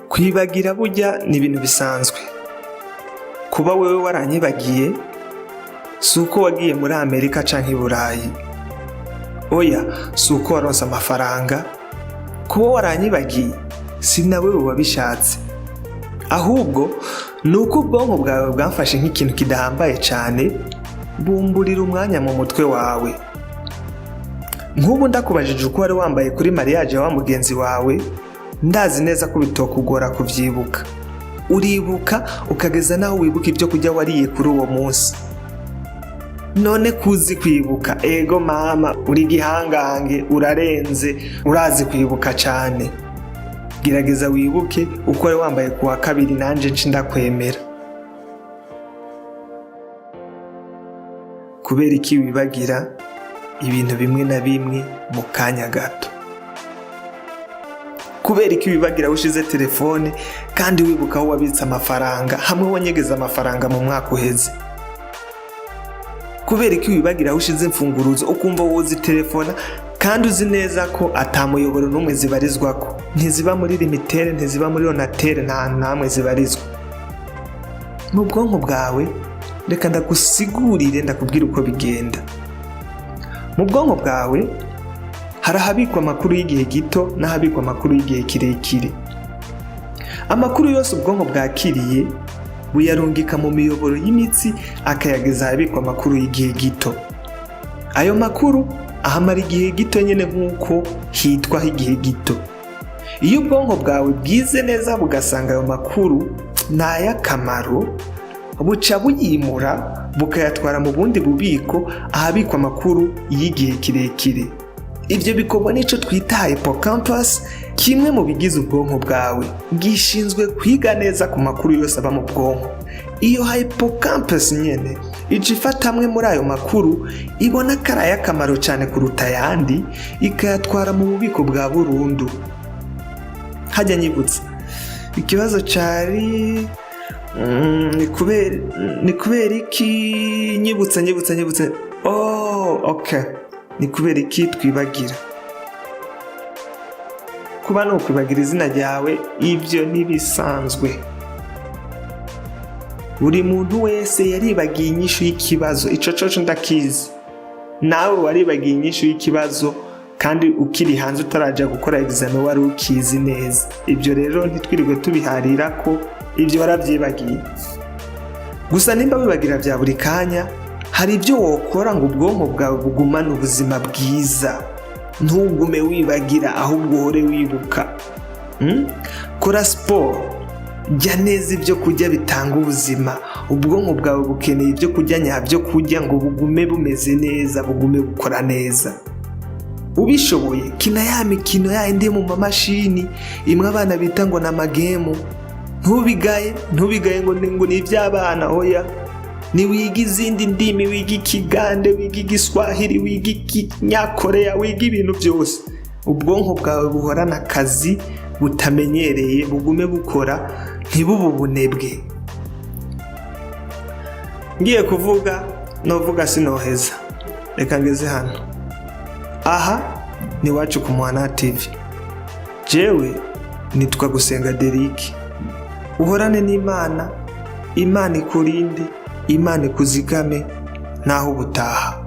Kwibagira burya ni ibintu bisanzwe. Kuba wewe waranyibagiye si uko wagiye muri Amerika canke i Burayi. Oya, si uko waronse amafaranga. Kuba waranyibagiye si nawe wabishatse. Ahubwo ni uko ubwonko bwawe bwamfashe nk'ikintu kidahambaye cyane, bumburira umwanya mu mutwe wawe. Nk'ubu ndakubajije uko wari wambaye kuri mariage wa mugenzi wawe, ndazi neza ko bitokugora kuvyibuka. Uribuka ukageza naho wibuka ibyo kujya wariye kuri uwo munsi. None kuzi kwibuka, ego mama, uri gihangange, urarenze, urazi kwibuka cyane. Gerageza wibuke uko wari wambaye kuwa kabiri, nanje nci ndakwemera. Kuber'iki wibagira ibintu bimwe na bimwe mu kanya gato? Kuber'iki wibagira ushize telefone kandi wibuka aho wabitse amafaranga hamwe wanyegeza amafaranga mu mwaka uheze? Kuber'iki wibagira ushize imfunguruzo ukumva wozi telefona kandi uzi neza ko atamuyoboro n'umwe zibarizwako? Ntiziba muri limitere, ntiziba muri onatere, nta namwe zibarizwa. Mu bwonko bwawe reka ndagusigurire, ndakubwira uko bigenda. Mu bwonko bwawe harahabikwa amakuru y'igihe gito n'ahabikwa amakuru y'igihe kirekire. Amakuru yose ubwonko bwakiriye buyarungika mu miyoboro y'imitsi akayageza ahabikwa amakuru y'igihe gito. Ayo makuru ahamara igihe gito nyene nk'uko hitwa igihe gito. Iyo ubwonko bwawe bwize neza bugasanga ayo makuru n'ay'akamaro, buca buyimura bukayatwara mu bundi bubiko ahabikwa amakuru y'igihe kirekire. Ibyo bikorwa n'ico twita hippocampus, kimwe mu bigize ubwonko bwawe, gishinzwe kwiga neza ku makuru yose aba mu bwonko. Iyo hippocampus nyene ica ifata amwe muri ayo makuru ibona ko ari ay'akamaro cyane kuruta ayandi, ikayatwara mu bubiko bwa burundu. Hajya nyibutsa ikibazo cari ni kuber'iki nyibutsa. Oh, okay. Ni kuber'iki twibagira? Kuba no kwibagira izina ryawe, ibyo nibisanzwe. Buri muntu wese yaribagiye inyishu y'ikibazo, ico coco ndakizi. Nawe waribagiye inyishu y'ikibazo kandi ukiri hanze utaraja gukora examen wari ukizi neza. Ibyo rero ntitwirirwe tubiharira ko ibyo waravyibagiye. Gusa nimba wibagira bya buri kanya, hari ibyo wokora ngo ubwonko bwawe bugumane ubuzima bwiza. Ntugume wibagira, ahubwo uhore wibuka. Kora siporo, jya neza ibyo kurya bitanga ubuzima. Ubwonko bwawe bukeneye ibyo kurya nyabyo kurya ngo bugume bumeze neza, bugume bukora neza. Ubishoboye kina ya mikino ya indi mu mamashini imwe abana bita ngo na magemu. Ntubigaye ngo ni iby'abana. Oya, ni wiga izindi ndimi, wiga Ikigande, wiga Igiswahili, wiga Ikinyakoreya, wiga ibintu byose. Ubwonko bwawe buhorana akazi butamenyereye, bugume bukora, ntibubu bunebwe. Ngiye kuvuga novuga sinoheza, reka ngeze hano. Aha ni Iwacu Kumuhana TV. Jewe nitwa Gusenga Derek. Uhorane n'Imana, Imana ikurinde, Imana ikuzigame, naho ubutaha.